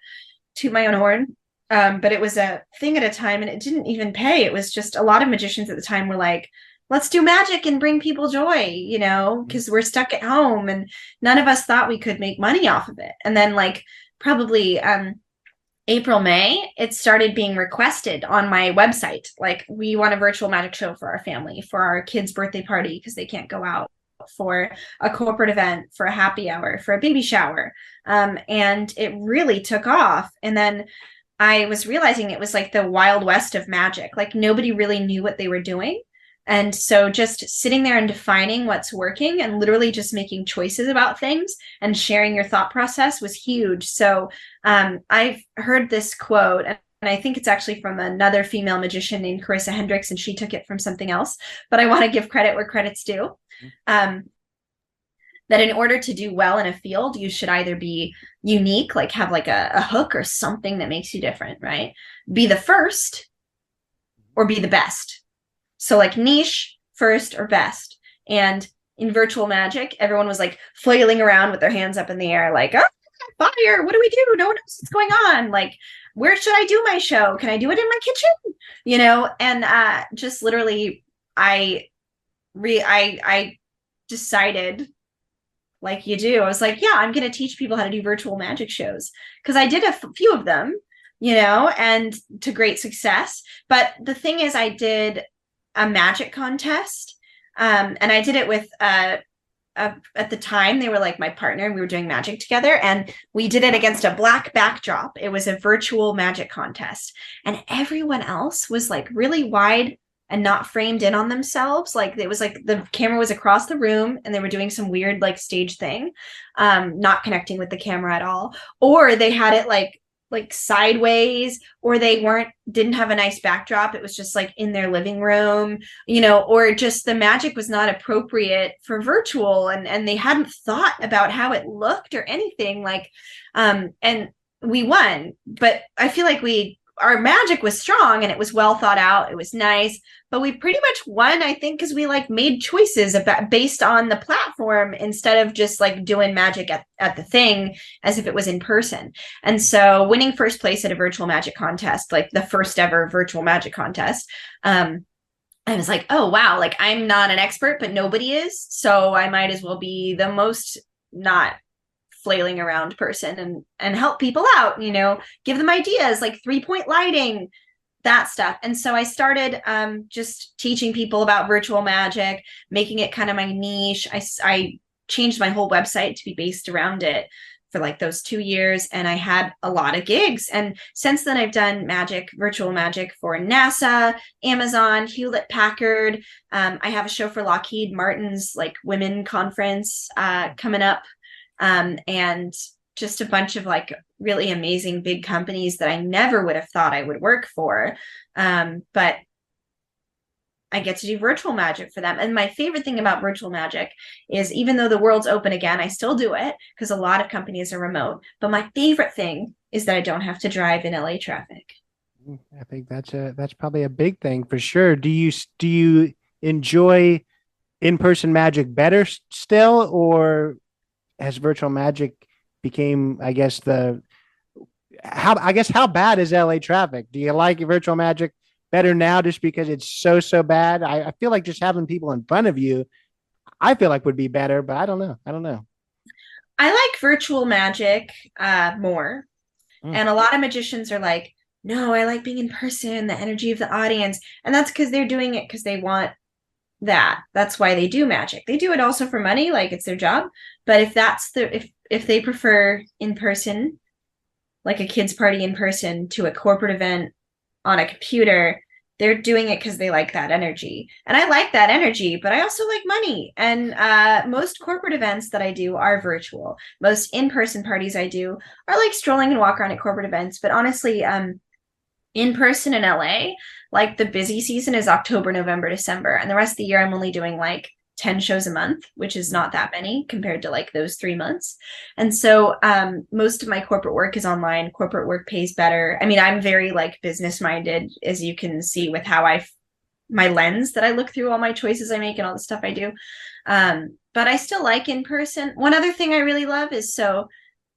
Speaker 3: toot my own horn, but it was a thing at a time, and it didn't even pay. It was just a lot of magicians at the time were like, let's do magic and bring people joy, because we're stuck at home, and none of us thought we could make money off of it. And then like probably April, May, it started being requested on my website. Like, we want a virtual magic show for our family, for our kids' birthday party, because they can't go out, for a corporate event, for a happy hour, for a baby shower. And it really took off. And then I was realizing it was like the Wild West of magic. Like nobody really knew what they were doing. And so just sitting there and defining what's working and literally just making choices about things and sharing your thought process was huge. So I've heard this quote, and I think it's actually from another female magician named Carissa Hendricks, and she took it from something else. But I want to give credit where credit's due. That in order to do well in a field, you should either be unique, like have like a hook or something that makes you different, right? Be the first or be the best. So like niche, first, or best. And in virtual magic, everyone was like flailing around with their hands up in the air, like, oh, fire, what do we do? No one knows what's going on. Like, where should I do my show? Can I do it in my kitchen? And just literally, I decided, like you do, I was like, yeah, I'm going to teach people how to do virtual magic shows, because I did a few of them, and to great success. But the thing is, I did a magic contest, and I did it with at the time they were like my partner, and we were doing magic together, and we did it against a black backdrop. It was a virtual magic contest, and everyone else was like really wide and not framed in on themselves. Like it was like the camera was across the room and they were doing some weird like stage thing, not connecting with the camera at all. Or they had it like sideways, or they didn't have a nice backdrop. It was just like in their living room, or just the magic was not appropriate for virtual, and they hadn't thought about how it looked or anything like, and we won. But I feel like our magic was strong and it was well thought out. It was nice, but we pretty much won, I think, because we like made choices based on the platform instead of just like doing magic at the thing as if it was in person. And so winning first place at a virtual magic contest, like the first ever virtual magic contest, I was like, oh, wow, like I'm not an expert, but nobody is. So I might as well be the most not flailing around person and help people out, give them ideas like 3-point lighting, that stuff. And so I started just teaching people about virtual magic, making it kind of my niche. I changed my whole website to be based around it for like those 2 years, and I had a lot of gigs. And since then I've done virtual magic for NASA, Amazon, Hewlett Packard. I have a show for Lockheed Martin's like women conference coming up. And just a bunch of like really amazing big companies that I never would have thought I would work for. But I get to do virtual magic for them. And my favorite thing about virtual magic is, even though the world's open again, I still do it because a lot of companies are remote. But my favorite thing is that I don't have to drive in LA traffic.
Speaker 2: I think that's probably a big thing for sure. Do you enjoy in-person magic better still, or has virtual magic became, I guess, how bad is LA traffic? Do you like virtual magic better now just because it's so bad? I feel like just having people in front of you, I feel like would be better, but I don't know.
Speaker 3: I like virtual magic more. And a lot of magicians are like, no, I like being in person, the energy of the audience. And that's because they're doing it because they want that. That's why they do magic. They do it also for money, like it's their job. But if they prefer in person, like a kid's party in person, to a corporate event on a computer, they're doing it because they like that energy. And I like that energy, but I also like money. And most corporate events that I do are virtual. Most in-person parties I do are like strolling and walk around at corporate events. But honestly, in person in LA, like the busy season is October, November, December. And the rest of the year, I'm only doing like 10 shows a month, which is not that many compared to like those 3 months. And so most of my corporate work is online. Corporate work pays better. I mean, I'm very like business minded, as you can see with how my lens that I look through all my choices I make and all the stuff I do. But I still like in person. One other thing I really love is, so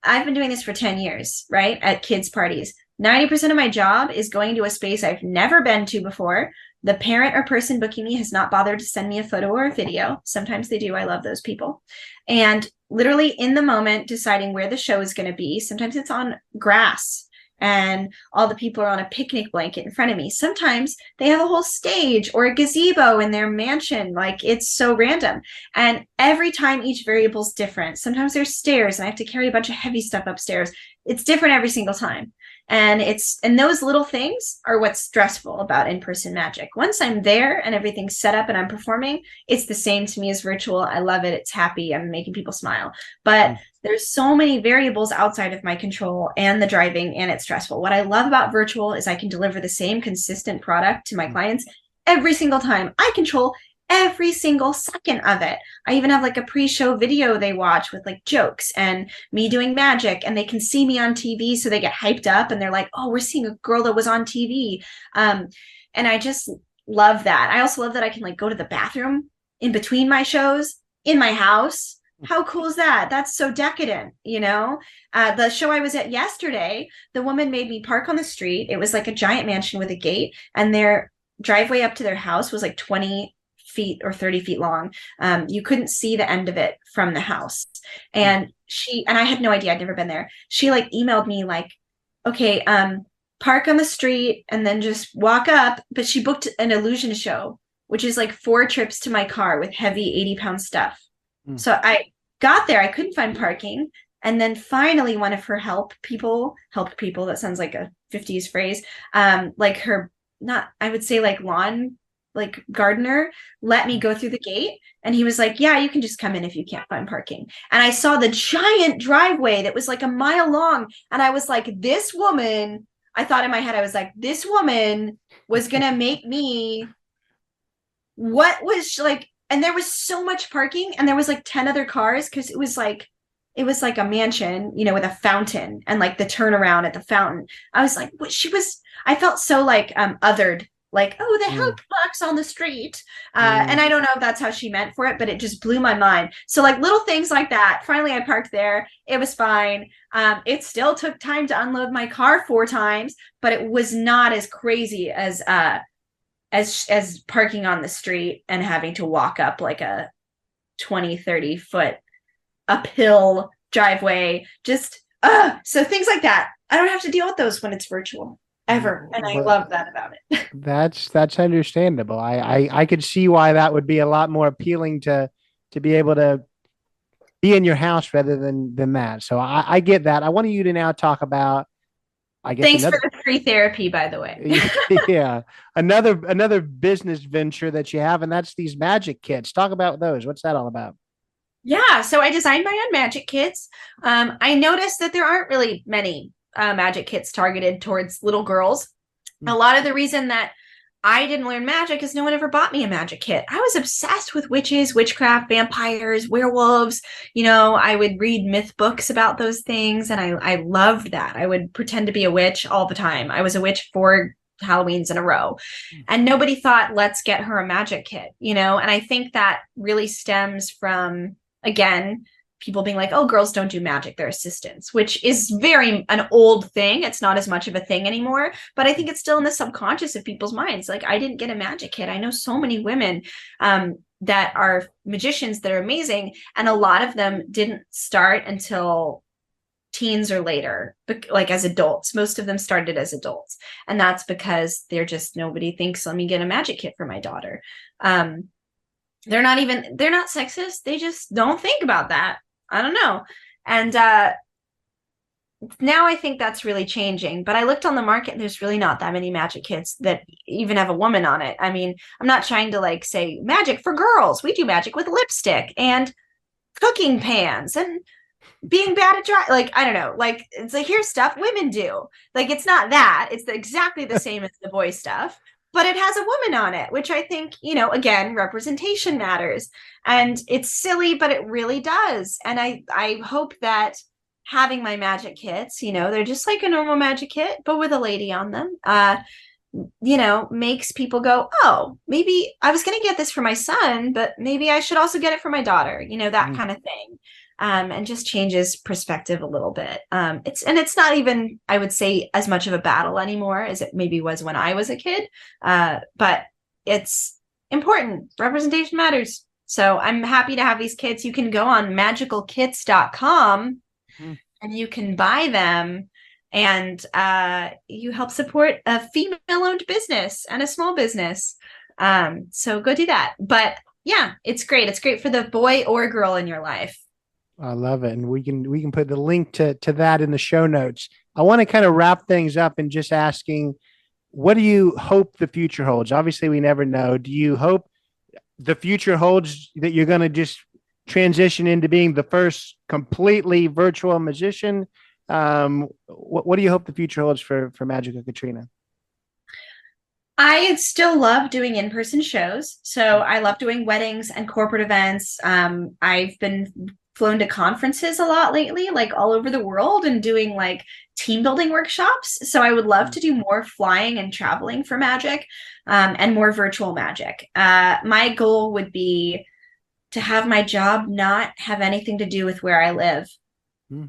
Speaker 3: I've been doing this for 10 years, right? At kids' parties. 90% of my job is going to a space I've never been to before. The parent or person booking me has not bothered to send me a photo or a video. Sometimes they do. I love those people. And literally in the moment, deciding where the show is going to be. Sometimes it's on grass and all the people are on a picnic blanket in front of me. Sometimes they have a whole stage or a gazebo in their mansion. Like, it's so random. And every time each variable is different. Sometimes there's stairs and I have to carry a bunch of heavy stuff upstairs. It's different every single time. And those little things are what's stressful about in-person magic. Once I'm there and everything's set up and I'm performing, it's the same to me as virtual. I love it. It's happy. I'm making people smile. But there's so many variables outside of my control and the driving, and it's stressful. What I love about virtual is I can deliver the same consistent product to my clients every single time. I control every single second of it. I even have like a pre-show video they watch with like jokes and me doing magic, and they can see me on TV, so they get hyped up and they're like, oh, we're seeing a girl that was on TV. And I just love that. I also love that I can like go to the bathroom in between my shows in my house. How cool is that? That's so decadent, you know? The show I was at yesterday, the woman made me park on the street. It was like a giant mansion with a gate, and their driveway up to their house was like 20 feet or 30 feet long. You couldn't see the end of it from the house. And I had no idea. I'd never been there. She like emailed me like, okay, park on the street and then just walk up. But she booked an illusion show, which is like 4 trips to my car with heavy 80-pound stuff. So I got there, I couldn't find parking. And then finally one of her help people, that sounds like a 50s phrase, like her, not, I would say like lawn, like gardener, let me go through the gate. And he was like, yeah, you can just come in if you can't find parking. And I saw the giant driveway that was like a mile long. And I was like, this woman, I thought in my head, I was like, this woman was going to make me, what was like, and there was so much parking, and there was like 10 other cars, because it was like a mansion, you know, with a fountain and like the turnaround at the fountain. I was like, what? I felt so like othered, like, oh, the help box on the street. And I don't know if that's how she meant for it, but it just blew my mind. So like little things like that. Finally, I parked there. It was fine. It still took time to unload my car 4 times, but it was not as crazy as parking on the street and having to walk up like a 20-30 foot uphill driveway. Just so things like that, I don't have to deal with those when it's virtual ever, and I love that about it.
Speaker 2: That's understandable. I could see why that would be a lot more appealing to be able to be in your house rather than that. So I get that. I want you to now talk about, I guess,
Speaker 3: thanks for the free therapy, by the way.
Speaker 2: Yeah, another business venture that you have, and that's these magic kits. Talk about those. What's that all about?
Speaker 3: Yeah, so I designed my own magic kits. I noticed that there aren't really many magic kits targeted towards little girls. A lot of the reason that I didn't learn magic is no one ever bought me a magic kit. I was obsessed with witches, witchcraft, vampires, werewolves. You know, I would read myth books about those things, and I loved that. I would pretend to be a witch all the time. I was a witch 4 Halloweens in a row, and nobody thought, let's get her a magic kit, you know? And I think that really stems from, again, people being like, oh, girls don't do magic, they're assistants, which is very an old thing. It's not as much of a thing anymore, but I think it's still in the subconscious of people's minds. Like, I didn't get a magic kit. I know so many women that are magicians that are amazing, and a lot of them didn't start until teens or later, like as adults. Most of them started as adults, and that's because nobody thinks, let me get a magic kit for my daughter. They're not sexist. They just don't think about that. I don't know. And now I think that's really changing. But I looked on the market, and there's really not that many magic kits that even have a woman on it. I mean, I'm not trying to like say magic for girls. We do magic with lipstick and cooking pans and being bad at dry. Like, I don't know. Like, it's like, here's stuff women do. Like, it's not that. It's exactly the same as the boy stuff, but it has a woman on it, which I think, you know, again, representation matters. And it's silly, but it really does. And I hope that having my magic kits, you know, they're just like a normal magic kit, but with a lady on them, you know, makes people go, oh, maybe I was going to get this for my son, but maybe I should also get it for my daughter, you know, that kind of thing. And just changes perspective a little bit. It's not even, I would say, as much of a battle anymore as it maybe was when I was a kid. But it's important. Representation matters. So I'm happy to have these kits. You can go on magicalkits.com and you can buy them, and you help support a female-owned business and a small business. So go do that. But yeah, it's great. It's great for the boy or girl in your life.
Speaker 2: I love it. And we can put the link to that in the show notes. I want to kind of wrap things up and just asking, what do you hope the future holds? Obviously, we never know. Do you hope the future holds that you're going to just transition into being the first completely virtual magician? What do you hope the future holds for Magical Katrina?
Speaker 3: I still love doing in-person shows. So I love doing weddings and corporate events. I've been flown to conferences a lot lately, like all over the world, and doing like team building workshops. So I would love to do more flying and traveling for magic, and more virtual magic. My goal would be to have my job not have anything to do with where I live.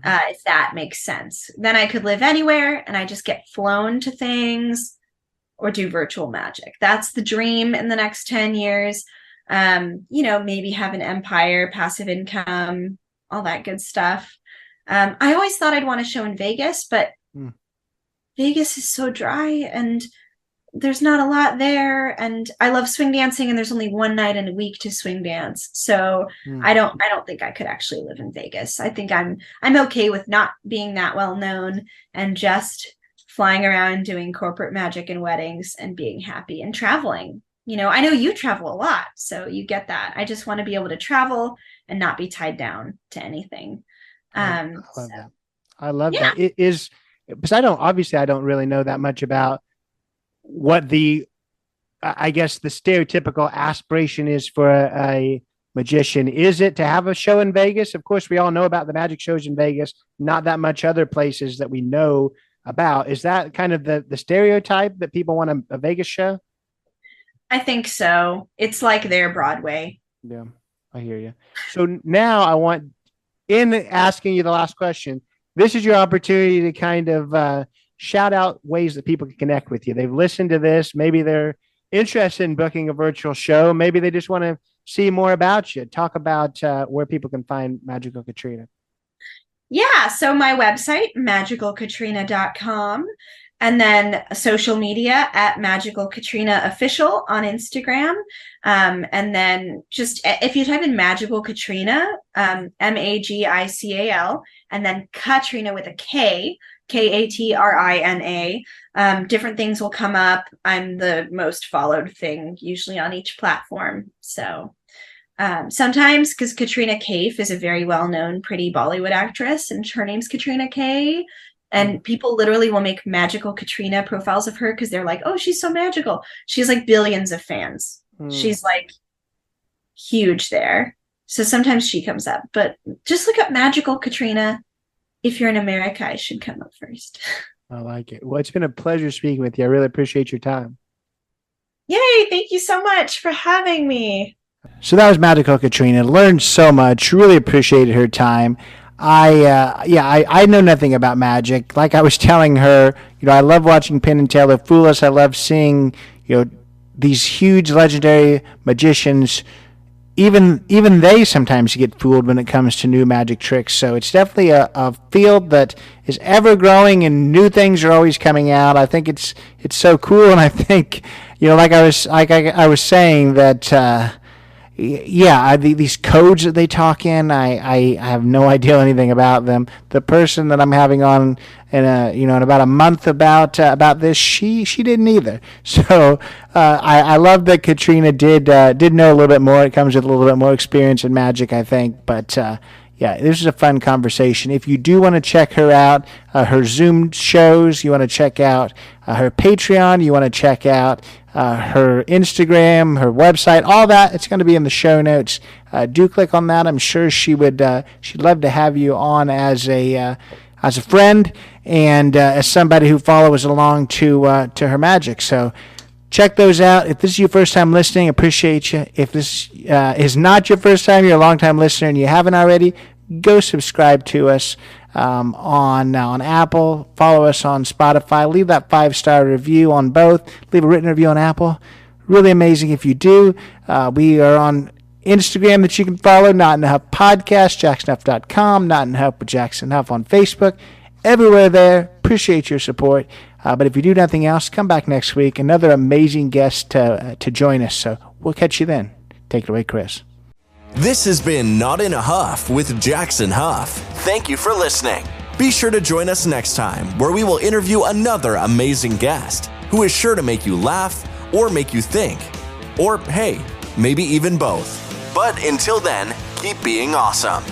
Speaker 3: If that makes sense. Then I could live anywhere and I just get flown to things or do virtual magic. That's the dream in the next 10 years. Maybe have an empire, passive income, all that good stuff. I always thought I'd want to show in Vegas, but Vegas is so dry and there's not a lot there. And I love swing dancing, and there's only one night in a week to swing dance. So I don't think I could actually live in Vegas. I think I'm okay with not being that well known and just flying around doing corporate magic and weddings and being happy and traveling. I know you travel a lot, so you get that. I just want to be able to travel and not be tied down to anything.
Speaker 2: I love that. I love that. It is, because I don't really know that much about what I guess the stereotypical aspiration is for a magician. Is it to have a show in Vegas? Of course, we all know about the magic shows in Vegas, not that much other places that we know about. Is that kind of the stereotype that people want a Vegas show?
Speaker 3: I think so. It's like their Broadway.
Speaker 2: Yeah, I hear you. So now in asking you the last question, this is your opportunity to kind of shout out ways that people can connect with you. They've listened to this. Maybe they're interested in booking a virtual show. Maybe they just want to see more about you. Talk about where people can find Magical Katrina.
Speaker 3: Yeah, so my website, magicalkatrina.com, and then social media at Magical Katrina Official on Instagram. And then just if you type in Magical Katrina, Magical, and then Katrina with a K, Katrina, different things will come up. I'm the most followed thing usually on each platform. So sometimes, because Katrina Kaif is a very well-known pretty Bollywood actress, and her name's Katrina Kaif, and people literally will make Magical Katrina profiles of her because they're like, oh, she's so magical. She's like billions of fans. She's like huge there. So sometimes she comes up, but just look up Magical Katrina. If you're in America, I should come up first.
Speaker 2: I like it. Well, it's been a pleasure speaking with you. I really appreciate your time.
Speaker 3: Yay. Thank you so much for having me.
Speaker 2: So that was Magical Katrina. Learned so much. Really appreciated her time. I know nothing about magic. Like I was telling her, I love watching Penn and Teller fool us. I love seeing, these huge legendary magicians. Even they sometimes get fooled when it comes to new magic tricks. So it's definitely a field that is ever growing, and new things are always coming out. I think it's so cool, and I think like I was saying that. These codes that they talk in, I have no idea anything about them. The person that I'm having on in about a month about this, she didn't either. So I love that Katrina did know a little bit more. It comes with a little bit more experience in magic, I think. But this is a fun conversation. If you do want to check her out, her Zoom shows, you want to check out her Patreon, you want to check out her Instagram, her website, all that, it's going to be in the show notes. Do click on that. I'm sure she'd love to have you on as a friend and as somebody who follows along to her magic. So check those out. If this is your first time listening, appreciate you. If this is not your first time, you're a long-time listener and you haven't already, go subscribe to us on Apple. Follow us on Spotify. Leave that 5-star review on both. Leave a written review on Apple. Really amazing if you do. We are on Instagram that you can follow, Not in a Huff Podcast, jacksonhuff.com, Not in a Huff with Jackson Huff on Facebook. Everywhere there. Appreciate your support. But if you do nothing else, come back next week. Another amazing guest to join us. So we'll catch you then. Take it away, Chris.
Speaker 1: This has been Not in a Huff with Jackson Huff. Thank you for listening. Be sure to join us next time where we will interview another amazing guest who is sure to make you laugh or make you think. Or hey, maybe even both. But until then, keep being awesome.